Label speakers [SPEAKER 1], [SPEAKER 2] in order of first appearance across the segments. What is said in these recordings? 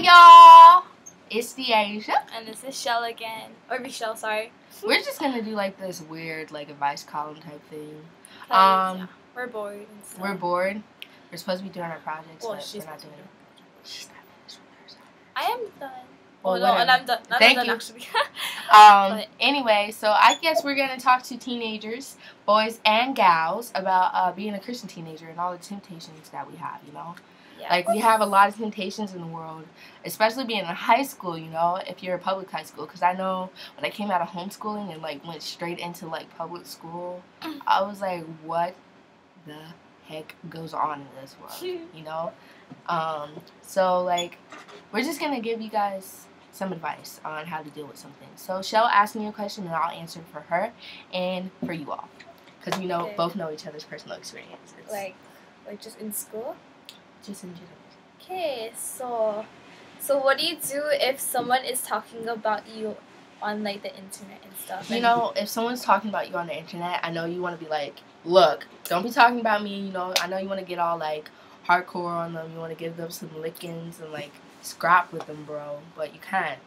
[SPEAKER 1] y'all. It's Deasia.
[SPEAKER 2] And this is Shell again. Or Michelle, sorry.
[SPEAKER 1] We're just gonna do like this weird like advice column type thing.
[SPEAKER 2] Yeah, we're bored and stuff.
[SPEAKER 1] We're bored. We're supposed to be doing our projects,
[SPEAKER 2] Well,
[SPEAKER 1] but
[SPEAKER 2] she's
[SPEAKER 1] we're not doing it. She's not finished with hers.
[SPEAKER 2] I am done.
[SPEAKER 1] Well,
[SPEAKER 2] no, and I'm done. Not
[SPEAKER 1] Thank
[SPEAKER 2] done,
[SPEAKER 1] you.
[SPEAKER 2] actually.
[SPEAKER 1] Anyway, so I guess we're gonna talk to teenagers, boys and gals, about being a Christian teenager and all the temptations that we have. You know.
[SPEAKER 2] Yes.
[SPEAKER 1] Like, we have a lot of temptations in the world, especially being in high school, you know, if you're a public high school. Because I know when I came out of homeschooling and, like, went straight into, like, public school, I was like, what the heck goes on in this world, you know? So, like, we're just going to give you guys some advice on how to deal with something. So, Shell asked me a question, and I'll answer for her and for you all. Because we know both know each other's personal experiences.
[SPEAKER 2] Like just in school?
[SPEAKER 1] Just in general.
[SPEAKER 2] Okay, so what do you do if someone is talking about you on like the internet and stuff?
[SPEAKER 1] You know, if someone's talking about you on the internet, I know you want to be like, look, don't be talking about me. You know, I know you want to get all like hardcore on them. You want to give them some lickings and like scrap with them, bro. But you can't.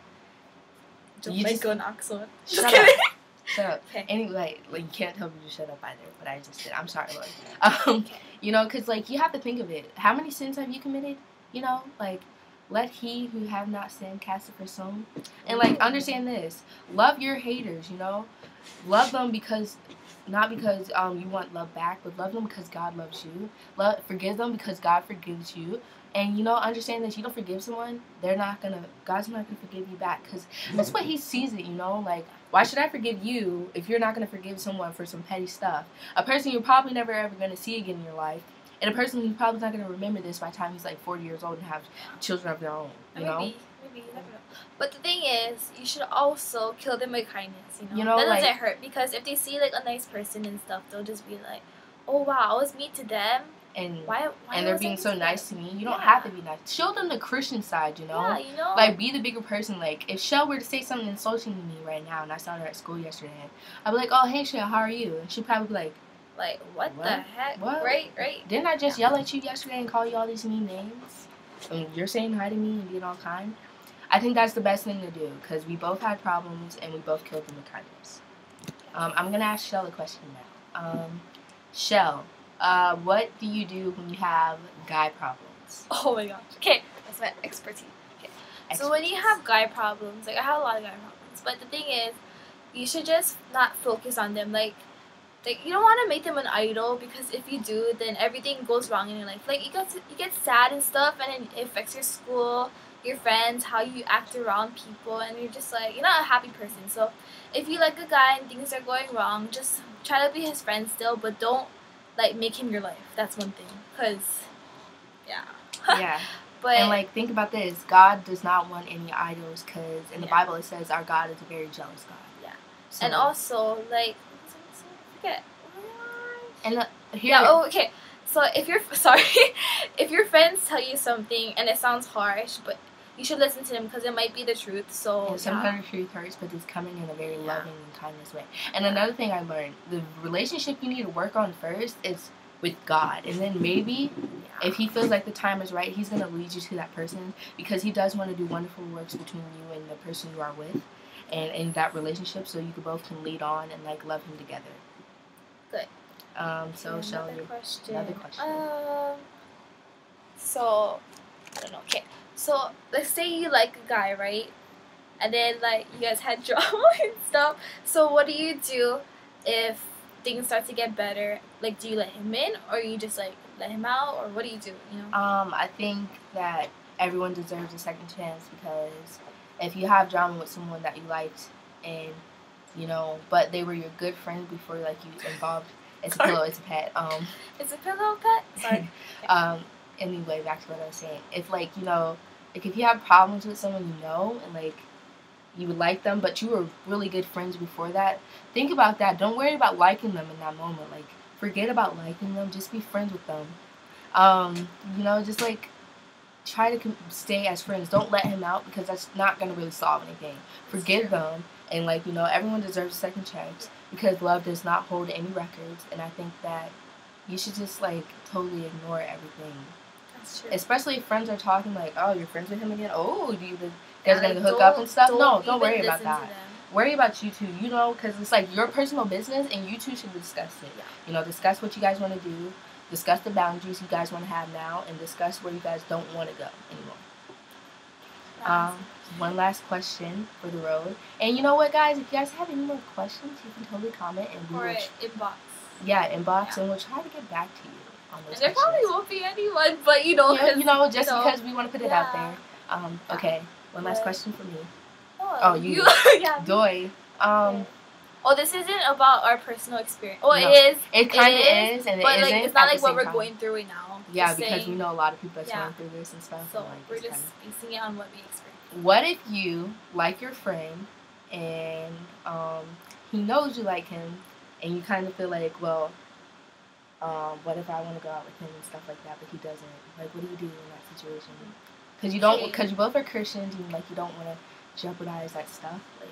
[SPEAKER 2] You just go an accent.
[SPEAKER 1] Shut up. Shut up.
[SPEAKER 2] Okay.
[SPEAKER 1] Anyway, like you can't tell me to shut up either, but I just did. I'm sorry, Lord. You know, because like you have to think of it. How many sins have you committed? You know, like let he who have not sinned cast the first stone. And like understand this: love your haters. You know, love them because not because you want love back, but love them because God loves you. Forgive them because God forgives you. And, you know, understand that if you don't forgive someone, God's not going to forgive you back. Because that's what he sees it, you know? Like, why should I forgive you if you're not going to forgive someone for some petty stuff? A person you're probably never ever going to see again in your life. And a person who's probably not going to remember this by the time he's like 40 years old and have children of their own, you know?
[SPEAKER 2] Maybe, you never know. But the thing is, you should also kill them with kindness, you know?
[SPEAKER 1] You know,
[SPEAKER 2] that
[SPEAKER 1] like,
[SPEAKER 2] doesn't hurt. Because if they see, like, a nice person and stuff, they'll just be like, oh, wow, I was mean to them.
[SPEAKER 1] And
[SPEAKER 2] why
[SPEAKER 1] they're being so nice to me. You don't have to be nice. Show them the Christian side, you know?
[SPEAKER 2] Yeah, you know?
[SPEAKER 1] Like, be the bigger person. Like, if Shell were to say something insulting to me right now, and I saw her at school yesterday, I'd be like, oh, hey, Shell, how are you? And she'd probably be like,
[SPEAKER 2] what the heck?
[SPEAKER 1] What?
[SPEAKER 2] Right?
[SPEAKER 1] Didn't I just yell at you yesterday and call you all these mean names? And you're saying hi to me and being all kind? I think that's the best thing to do, because we both had problems, and we both killed them with kindness. I'm going to ask Shell a question now. Shell. What do you do when you have guy problems?
[SPEAKER 2] Oh my gosh. Okay, that's my expertise. Okay. So when you have guy problems, like I have a lot of guy problems, but the thing is, you should just not focus on them. Like you don't want to make them an idol, because if you do, then everything goes wrong in your life. Like you get sad and stuff, and then it affects your school, your friends, how you act around people, and you're just like, you're not a happy person. So if you like a guy and things are going wrong, just try to be his friend still, but don't like make him your life. That's one thing. Cause, yeah.
[SPEAKER 1] Yeah.
[SPEAKER 2] But
[SPEAKER 1] and like think about this: God does not want any idols, cause in the Bible it says our God is a very jealous God.
[SPEAKER 2] Yeah.
[SPEAKER 1] So,
[SPEAKER 2] and also like, forget.
[SPEAKER 1] And
[SPEAKER 2] okay. So if you're if your friends tell you something and it sounds harsh, but you should listen to them because it might be the truth. So
[SPEAKER 1] sometimes the truth hurts, but it's coming in a very loving and kindness way. And another thing I learned: the relationship you need to work on first is with God, and then maybe if He feels like the time is right, He's gonna lead you to that person, because He does want to do wonderful works between you and the person you are with, and in that relationship, so you both can lead on and like love Him together.
[SPEAKER 2] Good.
[SPEAKER 1] So Shell, another question.
[SPEAKER 2] So I don't know. Okay. So let's say you like a guy, right? And then like you guys had drama and stuff. So what do you do if things start to get better? Like, do you let him in, or you just like let him out, or what do you do? You know?
[SPEAKER 1] I think that everyone deserves a second chance, because if you have drama with someone that you liked, and you know, but they were your good friend before like you involved. It's a pillow. It's a pet.
[SPEAKER 2] It's a pillow pet. Sorry.
[SPEAKER 1] Anyway, back to what I was saying. If like you know, like if you have problems with someone you know, and like you would like them, but you were really good friends before that, think about that. Don't worry about liking them in that moment. Like forget about liking them. Just be friends with them. You know, just like try to stay as friends. Don't let him out, because that's not gonna really solve anything. Forgive them, and like you know, everyone deserves a second chance, because love does not hold any records. And I think that you should just like totally ignore everything
[SPEAKER 2] That's true.
[SPEAKER 1] Especially if friends are talking like, oh, you're friends with him again? Oh, do you guys gonna hook up and stuff? No, don't worry about that. Worry about you two, you know, because it's like your personal business, and you two should discuss it.
[SPEAKER 2] Yeah.
[SPEAKER 1] You know, discuss what you guys want to do, discuss the boundaries you guys want to have now, and discuss where you guys don't want to go anymore. One last question for the road. And you know what, guys? If you guys have any more questions, you can totally comment and we will
[SPEAKER 2] inbox.
[SPEAKER 1] Yeah, inbox, and we'll try to get back to you on those.
[SPEAKER 2] And there probably won't be anyone, but
[SPEAKER 1] just because we want to put it out there. Okay. One last question for me. Oh, you.
[SPEAKER 2] Yeah.
[SPEAKER 1] Doi.
[SPEAKER 2] Oh, this isn't about our personal experience. Oh,
[SPEAKER 1] no.
[SPEAKER 2] It is.
[SPEAKER 1] It kind of is, and
[SPEAKER 2] but
[SPEAKER 1] it isn't.
[SPEAKER 2] It's not like what we're going through right now.
[SPEAKER 1] Yeah, because we know a lot of people that's going through this and stuff.
[SPEAKER 2] So we're just basing it on what we experienced.
[SPEAKER 1] What if you like your friend, and he knows you like him, and you kind of feel like, well, what if I want to go out with him and stuff like that, but he doesn't? Like, what do you do in that situation? Because you both are Christians, and like you don't want to jeopardize that stuff. Like,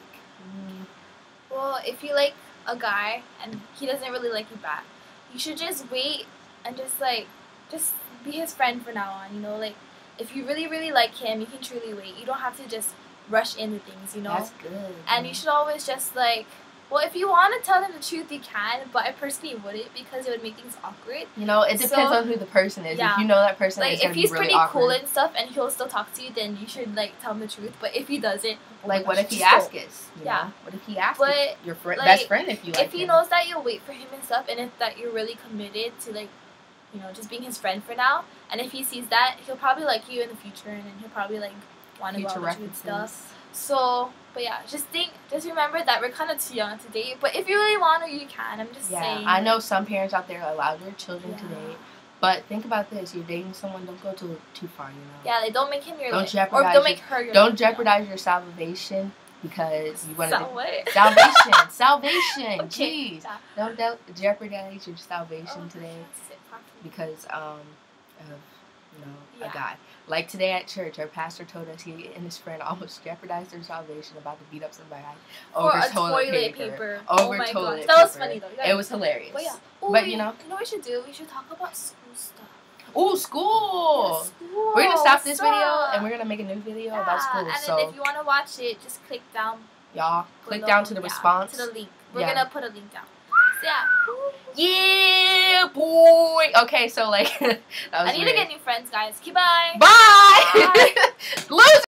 [SPEAKER 2] well, if you like a guy and he doesn't really like you back, you should just wait and just be his friend for now on. You know, like if you really really like him, you can truly wait. You don't have to just rush into things. You know,
[SPEAKER 1] that's good.
[SPEAKER 2] And you should always just like. Well, if you want to tell them the truth, you can, but I personally wouldn't because it would make things awkward.
[SPEAKER 1] You know, it depends on who the person is. Yeah. If you know that person,
[SPEAKER 2] like,
[SPEAKER 1] it's
[SPEAKER 2] if he's
[SPEAKER 1] really
[SPEAKER 2] pretty
[SPEAKER 1] awkward.
[SPEAKER 2] cool and stuff and he'll still talk to you, then you should, like, tell him the truth. But if he doesn't...
[SPEAKER 1] Like, what if he asks us? Yeah. What if he asks your best friend if you like
[SPEAKER 2] If he knows that you'll wait for him and stuff, and if that you're really committed to, like, you know, just being his friend for now, and if he sees that, he'll probably like you in the future, and then he'll probably, like, want to go out with you and stuff. So... But yeah, just remember that we're kind of too young to date. But if you really want to, you can. I'm just saying.
[SPEAKER 1] I know some parents out there allow their children to date. But think about this: you're dating someone. Don't go too far. You know.
[SPEAKER 2] Yeah, like, don't make him your.
[SPEAKER 1] Don't jeopardize.
[SPEAKER 2] Or don't make her your.
[SPEAKER 1] Don't jeopardize your salvation because you want to.
[SPEAKER 2] Salvation.
[SPEAKER 1] Salvation.
[SPEAKER 2] Okay.
[SPEAKER 1] Jeez. Don't jeopardize your salvation today because a guy. Like today at church, our pastor told us he and his friend almost jeopardized their salvation about to beat up somebody over toilet paper. Over toilet paper.
[SPEAKER 2] That was funny though.
[SPEAKER 1] It was hilarious.
[SPEAKER 2] But yeah.
[SPEAKER 1] But you know
[SPEAKER 2] what we should do? We should talk about school stuff.
[SPEAKER 1] Ooh, school! Yeah, school! We're gonna stop this video and we're gonna make a new video about school.
[SPEAKER 2] And then if you wanna watch it, just click down.
[SPEAKER 1] Y'all, click down to the response.
[SPEAKER 2] To the link. We're gonna put a link down. So
[SPEAKER 1] yeah, boy. Okay, so like,
[SPEAKER 2] I need to get new friends, guys. Okay, bye.
[SPEAKER 1] Bye. Lose.